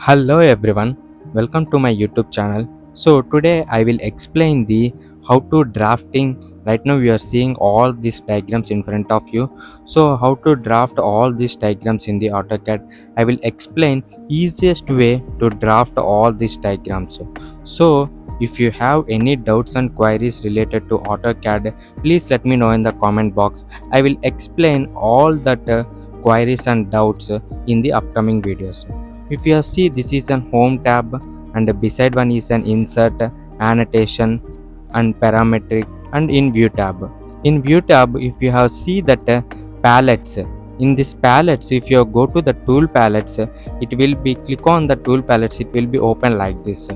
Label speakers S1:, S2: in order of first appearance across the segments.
S1: Hello everyone, welcome to my YouTube channel. So today I will explain the how to drafting. Right now we are seeing all these diagrams in front of you. So how to draft all these diagrams in the AutoCAD. I will explain easiest way to draft all these diagrams. So if you have any doubts and queries related to AutoCAD, please let me know in the comment box. I will explain all that queries and doubts in the upcoming videos. If you see, this is an home tab, and beside one is an insert, annotation, and parametric, and in view tab. In view tab, if you have see that palettes, in this palettes, if you go to the tool palettes, it will be click on the tool palettes, it will be open like this.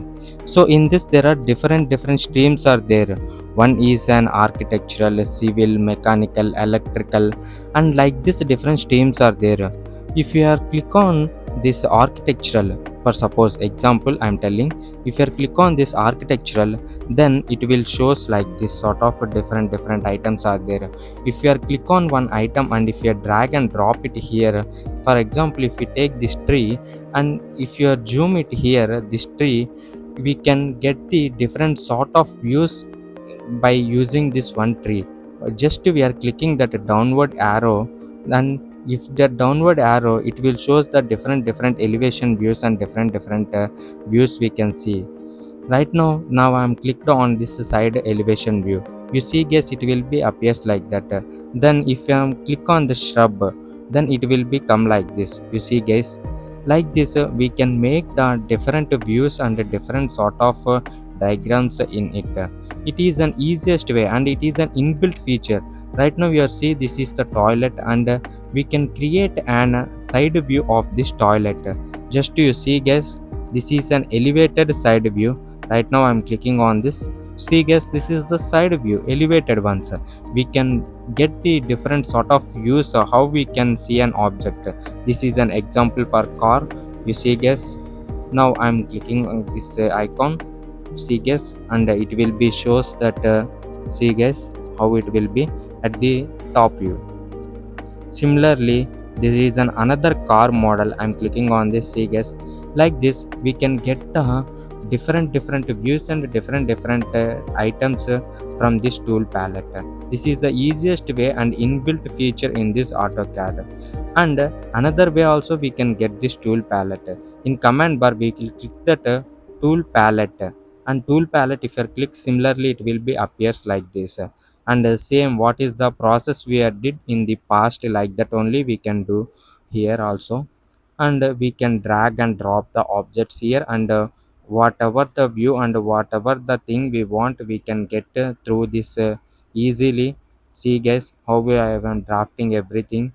S1: So in this there are different streams are there. One is an architectural, civil, mechanical, electrical, and like this different streams are there. If you are click on this architectural, for suppose example I'm telling, if you click on this architectural, then it will shows like this sort of different items are there. If you are click on one item and if you drag and drop it here, for example if you take this tree and if you zoom it here, this tree, we can get the different sort of views by using this one tree. Just we are clicking that downward arrow, and if the downward arrow, it will shows the different elevation views and different views we can see. Right now I'm clicked on this side elevation view. You see guys, it will be appears like that. Then if I click on the shrub, then it will become like this. You see guys, like this we can make the different views and the different sort of diagrams in it. It is an easiest way and it is an inbuilt feature. Right now we are see this is the toilet, and we can create an side view of this toilet. Just you see guys, this is an elevated side view. Right now I'm clicking on this. See guys, this is the side view, elevated ones. We can get the different sort of views how we can see an object. This is an example for car. You see guys, now I'm clicking on this icon. See guys, and it will be shows that see guys how it will be at the top view. Similarly, this is an another car model. I'm clicking on this. See guys, like this we can get the different views and different items from this tool palette. This is the easiest way and inbuilt feature in this AutoCAD. And another way also we can get this tool palette. In command bar we will click that tool palette, and tool palette if you click similarly it will be appears like this. And same what is the process we had did in the past, like that only we can do here also. And we can drag and drop the objects here, and whatever the view and whatever the thing we want we can get through this easily. See guys how we have drafting everything.